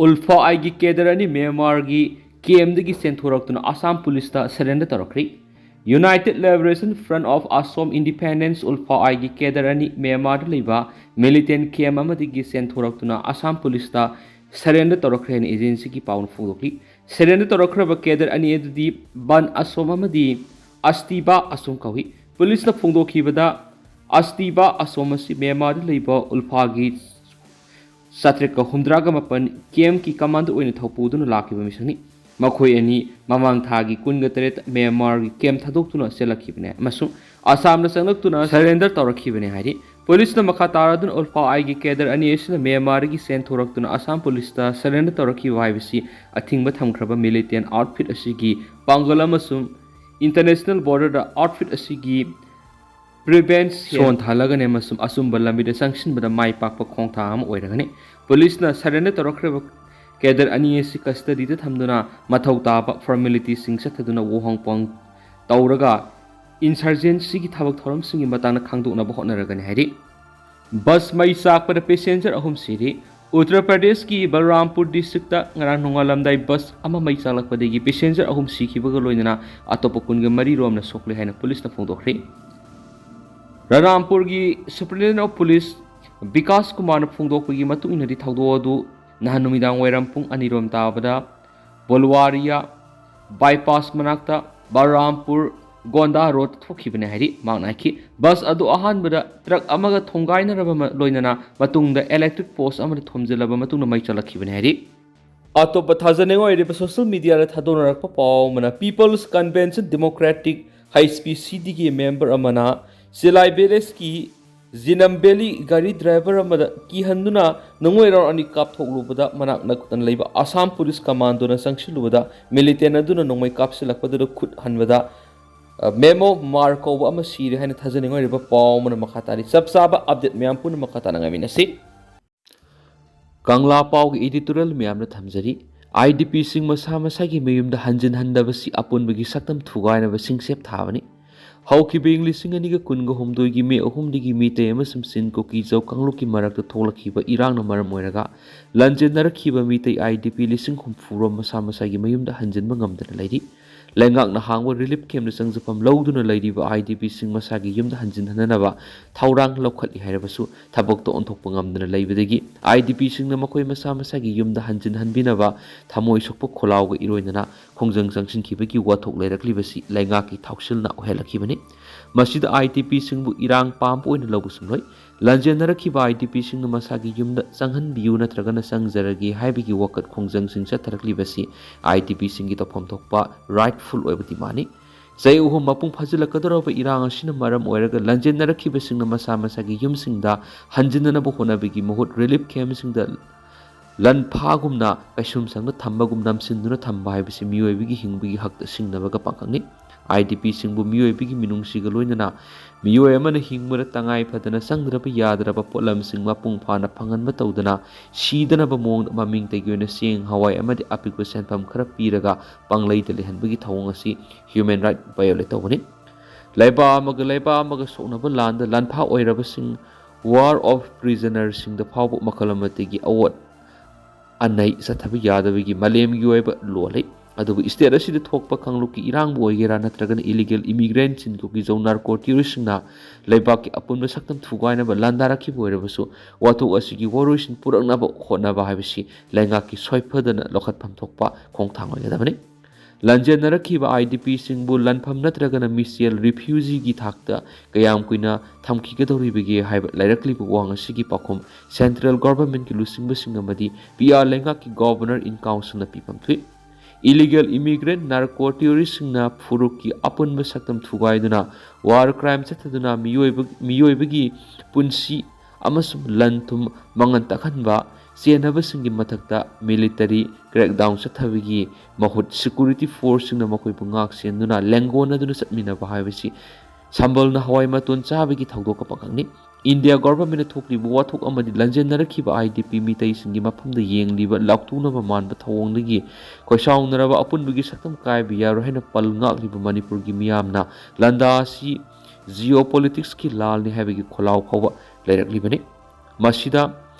Ulfa aigi kedarani Myanmar gi KMdagi chenthoraktuna Assam police ta surrender torakri. United Liberation Front of Assam Independence Ulfa aigi kedarani Myanmar leiba militant KM amadigi chenthoraktuna Assam police ta surrender torakri ni agency ki paun fogokli. Surrender torakraba kedar ani adudi ban Assam amadi Astiba Assam kawi. Police na fogdokhibada Astiba Assam si Myanmar leiba Ulfa gi Satrika Humdraga Mapan KM ki commando oina thopuduna lakiba misani makhoi ani mamang thagi kungatret Myanmar ki KM thadoktuna selakhibne amasung Assam na sanglaktuna surrender torakhibne hairi police na makha taradun Ulfa aigi kedar ani esna Myanmar gi sen thoraktuna Assam police ta surrender torakhiba haibisi athingba thamkhraba militant outfit asigi pangala masum international border da outfit asigi prevents son thalagane masum asumba lamida sanction bada mai pakpa khongtha am oiragani police na surrender torakreba kedar ani esi custody ta thamduna mathau taba formality sing sathaduna wohong pong tauraga insurgency ki thabak thoram singi matana khangdukna ba honaragani hairi bus mai sakpa passenger ahum siri Uttar Pradesh ki Balrampur district ta ngarang nongalamdai bus ama mai salakpadegi passenger ahum sikhibaga loinana atopa kunga mari rom na sokle haina police na phongdokre Rampur gi Superintendent of Police Vikas Kumar na phongdokpagi matung inadi thawdo adu nahan numidang wairam pung anirom tabada Bolwaria bypass manakta Balrampur Gonda road thokhibane hairi magnaki bus adu ahan bada truck amaga thongaina raba loinana matungda electric post amada thomjelaba matungna mai chalakibane hairi atopa thajane ngoi social media ra thadona rakpa paw mana People's Convention Democratic High Speed CD ki member amana Silai Beles ki Zinambeli gari driver amada ki handuna nangoi rar ani kap thoklubada manak nakutan leiba Assam Police Commando na sangshilubada militant aduna nongmai kapsilakpada khut hanbada memo marko ama siri haina thajane ngoi riba paw mana makhatari sabsaba update myam pun makhatana ngaminasi Kangla paw gi editorial myam na thamjari IDP sing masa masa gi mayumda hanjin handabasi apun bagi saktam thugaina ba singsep thabani Hauki being listening and Kungo home do give me a home digi meet a some sin cookies of Kangluki Marak the Tolakiba, Iran no Maramoraga, Lanjanara Kiba meet a IDP listening home for Masamasagi Mayum the Hanjan Mangam the lady. Langak na hangwa relief came the songs of Loduna lady by IDP sing Masagi Yum the Hanjan Hanava, Taurang locally Harabasu, Tabokto on Topangam the Labidegi, IDP sing the Makoi Masamasagi Yum the Hanjan Hanbinava, Tamoy Sopo Kolau Iroina, Kongzang Sanction Kibaki, Watok Leda Clivacy, Langaki Taukshil na Hela Kibani. Masjid IDP singbu irang pampu in logusumloi lanjanara ki IDP sing masagi yumda sanghan biu na tragana sangjaragi haibigi wakat khongjang sing satharakli basi IDP singi topom thokpa rightful oibati mani sai uhum mapung phajilakadoro ba irang asina maram oiraga lanjanara ki basing na masagi yum singda hanjinana bo hona bigi mohut relief camp singda lan phagumna kaisum sangna thambagum namsinduna thamba haibisi miyoibigi hingbigi hakta singnabaga pangkangni IDP singbu miyoy bigi minung siga loinana miyoy amana hingmura tangai phadana sangraba yadraba polam singma pung phana phangan ba tawdana sidana ba mong maming taygoina sing hawai amadi apikwa senpam khara piraga panglai dele hanbagi thawong asi human right violate tawani leiba amaga sokna ba landa lanpha oiraba sing war of prisoners sing the phawbu makalamatigi award anai sathabi yadabigi malem gi oiba lolai adubu state asida thokpa kangluki irang bo igera natragana illegal immigrants in kuki zone narco terrorists na leibak ki apunba saktam thugaina ba landara ki boirabasu watu asigi warushin purangna ba khona ba habisi lenga ki soiphadana lokhatpham thokpa khongthang oigadabani lanjanara ki ba IDP singbu lanpham natragana misial refugee gi thakta kayam kuina thamki ga dori bigi haiba lairakli bu wang asigi pakhom central government ki lusingba singamadi PR lenga ki governor in council na pipam thui illegal immigrant narco terrorists na furuki apun basaktam thugaiduna war crime chathaduna miyoibagi punsi amasum lanthum mangan takhanba senaba singi mathakta military crackdown chathabigi mahut security force na makoi bungak senduna lengona duna satmina ba haibisi sambal na hawai matun chabigi thawdoka pakangni India government thokli buwa thok amadi lanjanara khiba IDP mitai singi maphamda yengliba laktuna ba manba thawongdagi khoisaunaraba apunbigi saktam kai biya rohena pal ngakliba Manipur gi miyamna landa si geopolitics ki lal ni habigi kholau phawa lairakli bani masida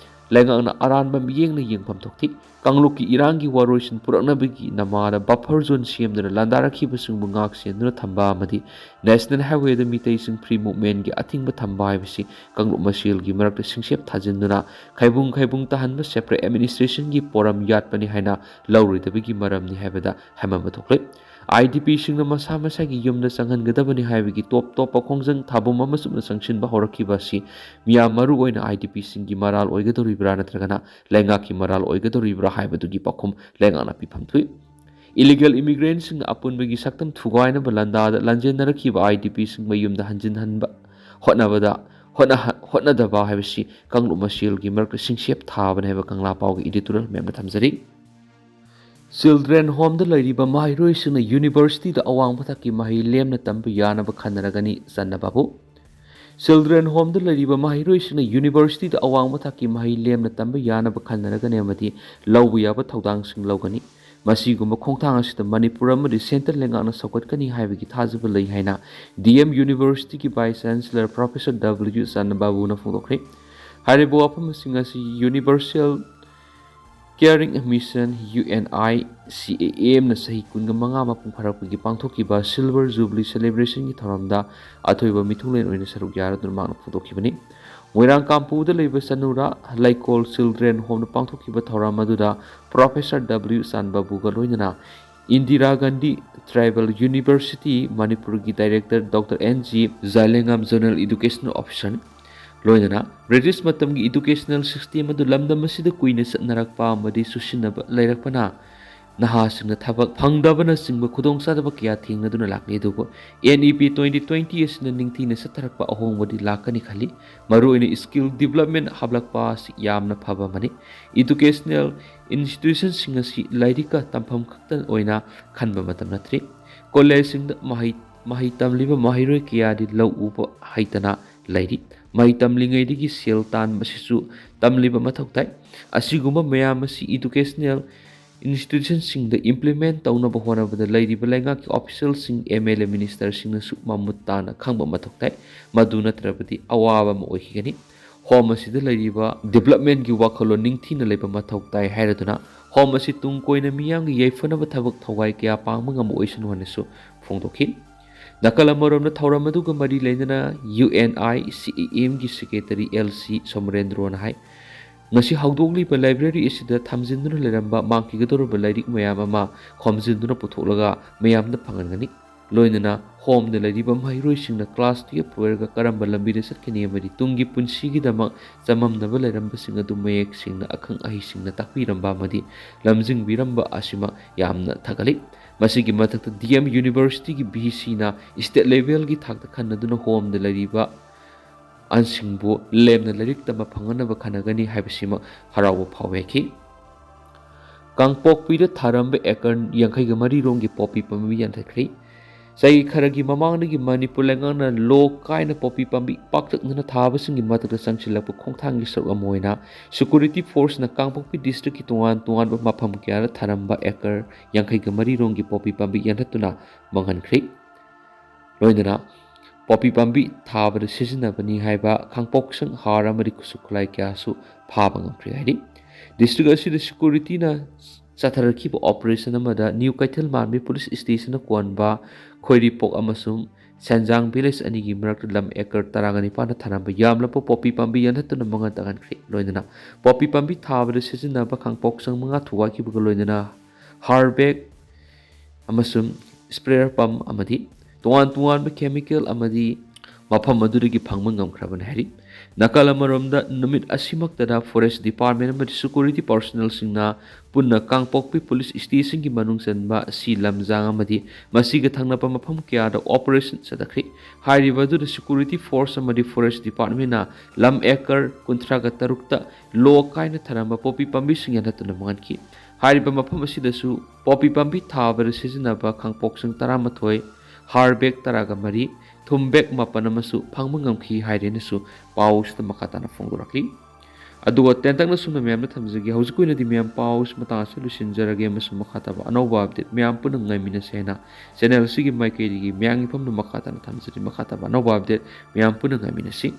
ꯂꯩꯉꯥꯛꯅ ꯑꯔꯥꯟꯕ ꯃꯤꯠꯌꯦꯡꯅ ꯌꯦꯡꯐꯝ ꯊꯣꯛꯊꯤ ꯀꯥꯡꯂꯨꯞꯀꯤ ꯏꯔꯥꯡꯒꯤ ꯋꯥꯔꯣꯏꯁꯤꯟ ꯄꯨꯔꯛꯅꯕꯒꯤ ꯅꯃꯥꯗ buffer zone ꯁꯦꯝꯗꯨꯅ ꯂꯥꯟꯗꯥꯔꯛꯈꯤꯕꯁꯤꯡꯕꯨ ꯉꯥꯛ ꯁꯦꯟꯗꯨꯅ ꯊꯝꯕ ꯑꯃꯗꯤ national ꯍꯥꯏꯋꯦꯗ ꯃꯤꯇꯩꯁꯤꯡ free ꯃꯨꯚꯃꯦꯟꯒꯤ ꯑꯊꯤꯡꯕ ꯊꯝꯕ ꯍꯥꯏꯕꯁꯤ ꯀꯥꯡꯂꯨꯞ ꯃꯁꯦꯜꯒꯤ ꯃꯔꯛꯇ ꯁꯤꯡꯁꯦꯞ ꯊꯥꯖꯤꯟꯗꯨꯅ ꯈꯩꯕꯨꯡ ꯇꯥꯍꯟꯕ ꯁꯦꯄꯔꯦꯠ ꯑꯦꯗꯃꯤꯅꯤꯁꯇ꯭ꯔꯦꯁꯟꯒꯤ ꯄꯣꯔꯝ ꯌꯥꯠꯄꯅꯤ ꯍꯥꯏꯅ ꯂꯧꯔꯣꯏꯗꯕꯒꯤ ꯃꯔꯝꯅꯤ ꯍꯥꯏꯕꯗ ꯍꯥꯏꯃꯟꯕ ꯊꯣꯛꯂꯦ IDPꯁꯤꯡꯅ ꯃꯁꯥ ꯃꯁꯥꯒꯤ ꯌꯨꯝꯗ ꯆꯪꯍꯟꯒꯗꯕꯅꯤ ꯍꯥꯏꯕꯒꯤ ꯇꯣꯞ ꯇꯣꯞꯄ ꯈꯣꯡꯖꯪ ꯊꯥꯕꯨꯝ ꯑꯃꯁꯨꯡ ꯆꯪꯁꯤꯟꯕ ꯍꯧꯔꯛꯈꯤꯕ ꯑꯁꯤ ꯃꯤꯌꯥꯝ ꯃꯔꯨꯑꯣꯏꯅ IDPꯁꯤꯡꯒꯤ ꯃꯔꯥꯜ ꯑꯣꯏꯒꯗꯧꯔꯤꯕ꯭ꯔꯥ ꯅꯠꯇ꯭ꯔꯒꯅ ꯂꯩꯉꯥꯛꯀꯤ ꯃꯔꯥꯜ ꯑꯣꯏꯒꯗꯧꯔꯤꯕ꯭ꯔꯥ ꯍꯥꯏꯕꯗꯨꯒꯤ ꯄꯥꯎꯈꯨꯝ ꯂꯩꯉꯥꯛꯅ ꯄꯤꯐꯝ ꯊꯣꯛꯏ ꯏꯂꯤꯒꯦꯜ ꯏꯃꯤꯒ꯭ꯔꯦꯟꯠꯁꯤꯡꯅ ꯑꯄꯨꯟꯕꯒꯤ ꯁꯛꯇꯝ ꯊꯨꯒꯥꯏꯅꯕ ꯂꯥꯟꯗꯥꯗ ꯂꯥꯟꯖꯦꯟꯅꯔꯛꯈꯤꯕ IDPꯁꯤꯡ ꯃꯌꯨꯝꯗ ꯍꯟꯖꯤꯟꯍꯟꯕ ꯍꯣꯠꯅꯗꯕ ꯍꯥꯏꯕꯁꯤ ꯀꯥꯡꯂꯨꯞ ꯃꯁꯦꯜꯒꯤ ꯃꯔꯛꯇ ꯁꯤꯡꯁꯦꯞ ꯊꯥꯕꯅꯤ ꯍꯥꯏꯕ ꯀꯪꯂꯥ ꯄꯥꯎꯒꯤ ꯏꯗꯤꯇꯣꯔꯤꯌꯦꯜ ꯃꯌꯥꯝꯅ ꯊꯝꯖꯔꯤ ꯆꯤꯜꯗ꯭ꯔꯦꯟ ꯍꯣꯝꯗ ꯂꯩꯔꯤꯕ ꯃꯍꯩꯔꯣꯏꯁꯤꯡꯅ ꯌꯨꯅꯤꯚꯔꯁꯤꯇꯤꯗ ꯑꯋꯥꯡꯕ ꯊꯥꯛꯀꯤ ꯃꯍꯩ ꯂꯦꯝꯅ ꯇꯝꯕ ꯌꯥꯅꯕ ꯈꯟꯅꯔꯒꯅꯤ ꯆꯟꯅꯕꯕꯨ ꯆꯤꯜꯗ꯭ꯔꯦꯟ ꯍꯣꯝꯗ ꯂꯩꯔꯤꯕ ꯃꯍꯩꯔꯣꯏꯁꯤꯡꯅ ꯌꯨꯅꯤꯚꯔꯁꯤꯇꯤꯗ ꯑꯋꯥꯡꯕ ꯊꯥꯛꯀꯤ ꯃꯍꯩ ꯂꯦꯝꯅ ꯇꯝꯕ ꯌꯥꯅꯕ ꯈꯟꯅꯔꯒꯅꯤ ꯑꯃꯗꯤ ꯂꯧꯕ ꯌꯥꯕ ꯊꯧꯗꯥꯡꯁꯤꯡ ꯂꯧꯒꯅꯤ ꯃꯁꯤꯒꯨꯝꯕ ꯈꯣꯡꯊꯥꯡ ꯑꯁꯤꯗ ꯃꯅꯤꯄꯨꯔ ꯑꯃꯗꯤ ꯁꯦꯟꯇ꯭ꯔꯦꯜ ꯂꯩꯉꯥꯛꯅ ꯁꯧꯒꯠꯀꯅꯤ ꯍꯥꯏꯕꯒꯤ ꯊꯥꯖꯕ ꯂꯩ ꯍꯥꯏꯅ DM ꯌꯨꯅꯤꯚꯔꯁꯤꯇꯤꯒꯤ ꯚꯥꯏꯁ ꯆꯥꯟꯁꯦꯂꯔ ꯄ꯭ꯔꯣꯐꯦꯁꯔ W ꯆꯟꯅꯕꯥꯕꯨꯅ ꯐꯣꯡꯗꯣꯛꯈ꯭ꯔꯦ ꯍꯥꯏꯔꯤꯕ ꯋꯥꯐꯝꯁꯤꯡ ꯑꯁꯤ ꯌꯨꯅꯤꯚꯔꯁꯦꯜ ꯀꯦꯌꯔꯤꯡ ꯃꯤꯁꯟ UNICAM ꯆꯍꯤ 15 ꯃꯄꯨꯡ ꯐꯥꯔꯛꯄꯒꯤ ꯄꯥꯡꯊꯣꯛꯈꯤꯕ ꯁꯤꯜꯚꯔ ꯖꯨꯕꯂꯤ ꯁꯦꯂꯦꯕ꯭ꯔꯦꯁꯟꯒꯤ ꯊꯧꯔꯝꯗ ꯑꯊꯣꯏꯕ ꯃꯤꯊꯨꯡꯂꯦꯟ ꯑꯣꯏꯅ ꯁꯔꯨꯛ ꯌꯥꯔꯗꯨꯅ ꯃꯍꯥꯛꯅ ꯐꯣꯡꯗꯣꯛꯈꯤꯕꯅꯤ ꯃꯣꯏꯔꯥꯡꯀꯥꯝꯄꯨꯗ ꯂꯩꯕ ꯆꯅꯨꯔꯥ ꯂꯩꯀꯣꯜ ꯆꯤꯜꯗ꯭ꯔꯦꯟ ꯍꯣꯝꯗ ꯄꯥꯡꯊꯣꯛꯈꯤꯕ ꯊꯧꯔꯝ ꯑꯗꯨꯗ ꯄ꯭ꯔꯣꯐꯦꯁꯔ W ꯆꯟꯕꯥꯕꯨꯒ ꯂꯣꯏꯅꯅ ꯏꯟꯗꯤꯔꯥ ꯒꯥꯟꯙꯤ ꯇ꯭ꯔꯥꯏꯕꯦꯜ ꯌꯨꯅꯤꯚꯔꯁꯤꯇꯤ ꯃꯅꯤꯄꯨꯔꯒꯤ ꯗꯥꯏꯔꯦꯛꯇꯔ ꯗꯣꯛꯇꯔ NG ꯖꯥꯏꯂꯦꯡꯉꯝ ꯖꯣꯅꯦꯜ ꯏꯗꯨꯀꯦꯁꯅꯦꯜ ꯑꯣꯐꯤꯁꯔ ꯂꯣꯏꯅꯅ ꯕ꯭ꯔꯤꯇꯤꯁ ꯃꯇꯝꯒꯤ ꯏꯗꯨꯀꯦꯁꯅꯦꯜ ꯁꯤꯁꯇꯦꯝ ꯑꯗꯨ ꯂꯝꯗꯝ ꯑꯁꯤꯗ ꯀꯨꯏꯅ ꯆꯠꯅꯔꯛꯄ ꯑꯃꯗꯤ ꯆꯨꯁꯤꯟꯅꯕ ꯂꯩꯔꯛꯄꯅ ꯅꯍꯥꯁꯤꯡꯅ ꯊꯕꯛ ꯐꯪꯗꯕꯅꯆꯤꯡꯕ ꯈꯨꯗꯣꯡꯆꯥꯗꯕ ꯀꯌꯥ ꯊꯦꯡꯅꯗꯨꯅ ꯂꯥꯛꯂꯤ ꯑꯗꯨꯕꯨ NEP 2020 ꯑꯁꯤꯅ ꯅꯤꯡꯊꯤꯅ ꯆꯠꯊꯔꯛꯄ ꯑꯍꯣꯡꯕꯗꯤ ꯂꯥꯛꯀꯅꯤ ꯈꯜꯂꯤ ꯃꯔꯨꯑꯣꯏꯅ ꯁ꯭ꯀꯤꯜ ꯗꯤꯕꯦꯂꯞꯃꯦꯟꯠ ꯍꯥꯞꯂꯛꯄ ꯑꯁꯤ ꯌꯥꯝꯅ ꯐꯕ ꯑꯃꯅꯤ ꯏꯗꯨꯀꯦꯁꯅꯦꯜ ꯏꯟꯁꯇꯤꯇ꯭ꯌꯨꯁꯟꯁꯤꯡ ꯑꯁꯤ ꯂꯥꯏꯔꯤꯛꯀ ꯇꯝꯐꯝ ꯈꯛꯇ ꯑꯣꯏꯅ ꯈꯟꯕ ꯃꯇꯝ ꯅꯠꯇ꯭ꯔꯤ ꯀꯣꯂꯦꯖꯁꯤꯡꯗ ꯃꯍꯩ ꯇꯝꯂꯤꯕ ꯃꯍꯩꯔꯣꯏ ꯀꯌꯥꯗꯤ ꯂꯧ ꯎꯕ ꯍꯩꯇꯅ ꯂꯩꯔꯤ ꯃꯍꯩ ꯇꯝꯂꯤꯉꯩꯗꯒꯤ ꯁꯦꯜ ꯇꯥꯟꯕꯁꯤꯁꯨ ꯇꯝꯂꯤꯕ ꯃꯊꯧ ꯇꯥꯏ ꯑꯁꯤꯒꯨꯝꯕ ꯃꯌꯥꯝ ꯑꯁꯤ ꯏꯗꯨꯀꯦꯁꯅꯦꯜ ꯏꯟꯁꯇꯤꯇ꯭ꯌꯨꯁꯟꯁꯤꯡꯗ ꯏꯝꯄ꯭ꯂꯤꯃꯦꯟꯠ ꯇꯧꯅꯕ ꯍꯣꯠꯅꯕꯗ ꯂꯩꯔꯤꯕ ꯂꯩꯉꯥꯛꯀꯤ ꯑꯣꯐꯤꯁꯤꯌꯦꯜꯁꯤꯡ MLA ꯃꯤꯅꯤꯁꯇꯔꯁꯤꯡꯅꯁꯨ ꯃꯃꯨꯠ ꯇꯥꯅ ꯈꯪꯕ ꯃꯊꯧ ꯇꯥꯏ ꯃꯗꯨ ꯅꯠꯇ꯭ꯔꯕꯗꯤ ꯑꯋꯥꯕ ꯑꯃ ꯑꯣꯏꯈꯤꯒꯅꯤ ꯍꯣꯝ ꯑꯁꯤꯗ ꯂꯩꯔꯤꯕ ꯗꯤꯕꯦꯂꯞꯃꯦꯟꯠꯀꯤ ꯋꯥꯈꯜꯂꯣꯟ ꯅꯤꯡꯊꯤꯅ ꯂꯩꯕ ꯃꯊꯧ ꯇꯥꯏ ꯍꯥꯏꯔꯗꯨꯅ ꯍꯣꯝ ꯑꯁꯤ ꯇꯨꯡ ꯀꯣꯏꯅ ꯃꯤꯌꯥꯝꯒꯤ ꯌꯥꯏꯐꯅꯕ ꯊꯕꯛ ꯊꯧꯋꯥꯏ ꯀꯌꯥ ꯄꯥꯡꯕ ꯉꯝꯕ ꯑꯣꯏꯁꯅꯨ ꯍꯥꯏꯅꯁꯨ ꯐꯣꯡꯗꯣꯛꯈꯤ ꯅꯥꯀꯜ ꯑꯃꯔꯣꯝꯗ ꯊꯧꯔꯝ ꯑꯗꯨꯒ ꯃꯔꯤ ꯂꯩꯅꯅ UNICAMꯒꯤ ꯁꯦꯀ꯭ꯔꯦꯇꯔꯤ LC ꯁꯣꯃꯔꯦꯟꯗ꯭ꯔꯣꯅ ꯍꯥꯏ ꯉꯁꯤ ꯍꯧꯗꯣꯛꯂꯤꯕ ꯂꯥꯏꯕ꯭ꯔꯦꯔꯤ ꯑꯁꯤꯗ ꯊꯝꯖꯤꯟꯗꯨꯅ ꯂꯩꯔꯝꯕ ꯃꯥꯡꯈꯤꯒꯗꯧꯔꯤꯕ ꯂꯥꯏꯔꯤꯛ ꯃꯌꯥꯝ ꯑꯃ ꯈꯣꯝꯖꯤꯟꯗꯨꯅ ꯄꯨꯊꯣꯛꯂꯒ ꯃꯌꯥꯝꯗ ꯐꯪꯍꯟꯒꯅꯤ ꯂꯣꯏꯅꯅ ꯍꯣꯝꯗ ꯂꯩꯔꯤꯕ ꯃꯍꯩꯔꯣꯏꯁꯤꯡꯅ ꯀ꯭ꯂꯥꯁ 12 ꯂꯣꯏꯔꯒ ꯀꯔꯝꯕ ꯂꯝꯕꯤꯗ ꯆꯠꯀꯅꯤ ꯑꯃꯗꯤ ꯇꯨꯡꯒꯤ ꯄꯨꯟꯁꯤꯒꯤꯗꯃꯛ ꯆꯃꯝꯅꯕ ꯂꯩꯔꯝꯕꯁꯤꯡ ꯑꯗꯨ ꯃꯌꯦꯛ ꯁꯦꯡꯅ ꯑꯈꯪ ꯑꯍꯩꯁꯤꯡꯅ ꯇꯥꯛꯄꯤꯔꯝꯕ ꯑꯃꯗꯤ ꯂꯝꯖꯤꯡꯕꯤꯔꯝꯕ ꯑꯁꯤꯃꯛ ꯌꯥꯝꯅ ꯊꯥꯒꯠꯂꯤ ꯃꯁꯤꯒꯤ ꯃꯊꯛꯇ DM ꯌꯨꯅꯤꯚꯔꯁꯤꯇꯤꯒꯤ VCꯅ ꯁ꯭ꯇꯦꯠ ꯂꯦꯚꯦꯜꯒꯤ ꯊꯥꯛꯇ ꯈꯟꯅꯗꯨꯅ ꯍꯣꯝꯗ ꯂꯩꯔꯤꯕ ꯑꯟꯁꯤꯡꯕꯨ ꯂꯦꯝꯅ ꯂꯥꯏꯔꯤꯛ ꯇꯝꯕ ꯐꯪꯍꯟꯅꯕ ꯈꯟꯅꯒꯅꯤ ꯍꯥꯏꯕꯁꯤꯃ ꯍꯔꯥꯎꯕ ꯐꯥꯎꯕ ꯌꯥꯈꯤ ꯀꯥꯡꯄꯣꯛꯄꯤꯗ ꯊꯥꯔꯝꯕ ꯑꯦꯀꯔ 53 ꯔꯣꯝꯒꯤ ꯄꯣꯄꯤ ꯄꯥꯝꯕꯤ ꯌꯥꯟꯊꯠꯈ꯭ꯔꯦ ꯆꯍꯤ ꯈꯔꯒꯤ ꯃꯃꯥꯡꯗꯒꯤ ꯃꯅꯤꯄꯨꯔ ꯂꯩꯉꯥꯛꯅ ꯂꯣ ꯀꯥꯏꯅ ꯄꯣꯄꯤ ꯄꯥꯝꯕꯤ ꯄꯥꯛꯇꯛꯅꯅ ꯊꯥꯕꯁꯤꯡꯒꯤ ꯃꯊꯛꯇ ꯆꯪꯁꯤꯜꯂꯛꯄ ꯈꯣꯡꯊꯥꯡꯒꯤ ꯁꯔꯨꯛ ꯑꯃ ꯑꯣꯏꯅ ꯁꯦꯀ꯭ꯌꯨꯔꯤꯇꯤ ꯐꯣꯔꯁꯅ ꯀꯥꯡꯄꯣꯛꯄꯤ ꯗꯤꯁꯇ꯭ꯔꯤꯛꯀꯤ ꯇꯣꯉꯥꯟ ꯇꯣꯉꯥꯟꯕ ꯃꯐꯝ ꯀꯌꯥꯗ ꯊꯥꯔꯝꯕ ꯑꯦꯀꯔ 53 ꯔꯣꯝꯒꯤ ꯄꯣꯄꯤ ꯄꯥꯝꯕꯤ ꯌꯥꯟꯊꯠꯇꯨꯅ ꯃꯥꯡꯍꯟꯈ꯭ꯔꯦ ꯂꯣꯏꯅꯅ ꯄꯣꯄꯤ ꯄꯥꯝꯕꯤ ꯊꯥꯕꯗ ꯁꯤꯖꯤꯟꯅꯕꯅꯤ ꯍꯥꯏꯕ ꯈꯥꯡꯄꯣꯛꯁꯪ ꯍꯥꯔ ꯑꯃꯗꯤ ꯈꯨꯠꯁꯨ ꯈꯨꯠꯂꯥꯏ ꯀꯌꯥꯁꯨ ꯐꯥꯕ ꯉꯝꯈ꯭ꯔꯦ ꯍꯥꯏꯔꯤ ꯗꯤꯁꯇ꯭ꯔꯤꯛ ꯑꯁꯤꯗ ꯁꯦꯀ꯭ꯌꯨꯔꯤꯇꯤꯅ ꯆꯠꯊꯔꯛꯈꯤꯕ ꯑꯣꯄꯔꯦꯁꯟ ꯑꯃꯗ ꯅ꯭ꯌꯨ ꯀꯩꯊꯦꯜ ꯃꯥꯟꯕꯤ ꯄꯨꯂꯤꯁ ꯁ꯭ꯇꯦꯁꯟꯅ ꯀꯣꯟꯕ ꯈꯣꯏꯔꯤꯄꯣꯛ ꯑꯃꯁꯨꯡ ꯁꯦꯟꯖꯥꯡ ꯚꯤꯂꯦꯖ ꯑꯅꯤꯒꯤ ꯃꯔꯛꯇ ꯂꯝ ꯑꯦꯀꯔ 19ꯗ ꯊꯥꯔꯝꯕ ꯌꯥꯝꯂꯕ ꯄꯣꯄꯤ ꯄꯥꯝꯕꯤ ꯌꯥꯟꯊꯠꯇꯨꯅ ꯃꯥꯡꯍꯟ ꯇꯥꯛꯍꯟꯈ꯭ꯔꯦ ꯂꯣꯏꯅꯅ ꯄꯣꯄꯤ ꯄꯥꯝꯕꯤ ꯊꯥꯕꯗ ꯁꯤꯖꯤꯟꯅꯕ ꯈꯥꯡꯄꯣꯛꯁꯪ 5 ꯊꯨꯒꯥꯏꯈꯤꯕꯒ ꯂꯣꯏꯅꯅ ꯍꯥꯔ ꯕꯦꯒ ꯑꯃꯁꯨꯡ ꯁ꯭ꯄ꯭ꯔꯦꯌꯔ ꯄꯝ ꯑꯃꯗꯤ ꯇꯣꯉꯥꯟ ꯇꯣꯉꯥꯟꯕ ꯀꯦꯃꯤꯀꯦꯜ ꯑꯃꯗꯤ ꯃꯐꯝ ꯑꯗꯨꯗꯒꯤ ꯐꯪꯕ ꯉꯝꯈ꯭ꯔꯕꯅꯤ ꯍꯥꯏꯔꯤ ꯅꯥꯀꯜ ꯑꯃꯔꯣꯝꯗ ꯅꯨꯃꯤꯠ ꯑꯁꯤꯃꯛꯇꯗ ꯐꯣꯔꯦꯁꯠ ꯗꯤꯄꯥꯔꯠꯃꯦꯟꯠ ꯑꯃꯗꯤ ꯁꯦꯀ꯭ꯌꯨꯔꯤꯇꯤ ꯄꯔꯁꯣꯅꯦꯜꯁꯤꯡꯅ ꯄꯨꯟꯅ ꯀꯥꯡꯄꯣꯛꯄꯤ ꯄꯨꯂꯤꯁ ꯁ꯭ꯇꯦꯁꯟꯒꯤ ꯃꯅꯨꯡ ꯆꯟꯕ ꯁꯤ ꯂꯝꯖꯥꯡ ꯑꯃꯗꯤ ꯃꯁꯤꯒ ꯊꯪꯅꯕ ꯃꯐꯝ ꯀꯌꯥꯗ ꯑꯣꯄꯔꯦꯁꯟ ꯆꯠꯊꯈ꯭ꯔꯦ ꯍꯥꯏꯔꯤꯕ ꯑꯗꯨꯗ ꯁꯦꯀ꯭ꯌꯨꯔꯤꯇꯤ ꯐꯣꯔꯁ ꯑꯃꯗꯤ ꯐꯣꯔꯦꯁꯠ ꯗꯤꯄꯥꯔꯠꯃꯦꯟꯠꯅ ꯂꯝ ꯑꯦꯀꯔ 53ꯇ ꯂꯣ ꯀꯥꯏꯅ ꯊꯥꯔꯝꯕ ꯄꯣꯄꯤ ꯄꯥꯝꯕꯤꯁꯤꯡ ꯌꯥꯟꯊꯠꯇꯨꯅ ꯃꯥꯡꯍꯟꯈꯤ ꯍꯥꯏꯔꯤꯕ ꯃꯐꯝ ꯑꯁꯤꯗꯁꯨ ꯄꯣꯄꯤ ꯄꯥꯝꯕꯤ ꯊꯥꯕꯗ ꯁꯤꯖꯤꯟꯅꯕ ꯈꯥꯡꯄꯣꯛꯁꯪ 11 ꯍꯥꯔ ꯕꯦꯒ 13 ꯊꯨꯝ ꯕꯦꯒ 7 ꯑꯃꯁꯨ ꯐꯪꯕ ꯉꯝꯈꯤ ꯍꯥꯏꯔꯦꯅꯁꯨ ꯄꯥꯎꯁꯤꯗ ꯃꯈꯥ ꯇꯥꯅ ꯐꯣꯡꯗꯣꯔꯛꯂꯤ ꯑꯗꯨꯒ ꯇꯦꯟꯇꯛꯅ ꯁꯨꯝꯅ ꯃꯌꯥꯝꯅ ꯊꯝꯖꯒꯦ ꯍꯧꯖꯤꯛ ꯑꯣꯏꯅꯗꯤ ꯃꯌꯥꯝ ꯄꯥꯎꯁꯤ ꯃꯇꯥꯡ ꯑꯁꯤ ꯂꯣꯏꯁꯤꯟꯖꯔꯒꯦ ꯑꯃꯁꯨꯡ ꯃꯈꯥ ꯇꯥꯕ ꯑꯅꯧꯕ ꯑꯞꯗꯦꯠ ꯃꯌꯥꯝ ꯄꯨꯟꯅ ꯉꯥꯏꯃꯤꯟꯅꯁꯦ ꯍꯥꯏꯅ ꯆꯦꯅꯦꯜ ꯑꯁꯤꯒꯤ ꯃꯥꯏꯀꯩꯗꯒꯤ ꯃꯌꯥꯝꯒꯤ ꯐꯝꯅ ꯃꯈꯥ ꯇꯥꯅ ꯊꯝꯖꯔꯤ ꯃꯈꯥ ꯇꯥꯕ ꯑꯅꯧꯕ ꯑꯞꯗꯦꯠ ꯃꯌꯥꯝ ꯄꯨꯟꯅ ꯉꯥꯏꯃꯤꯟꯅꯁꯤ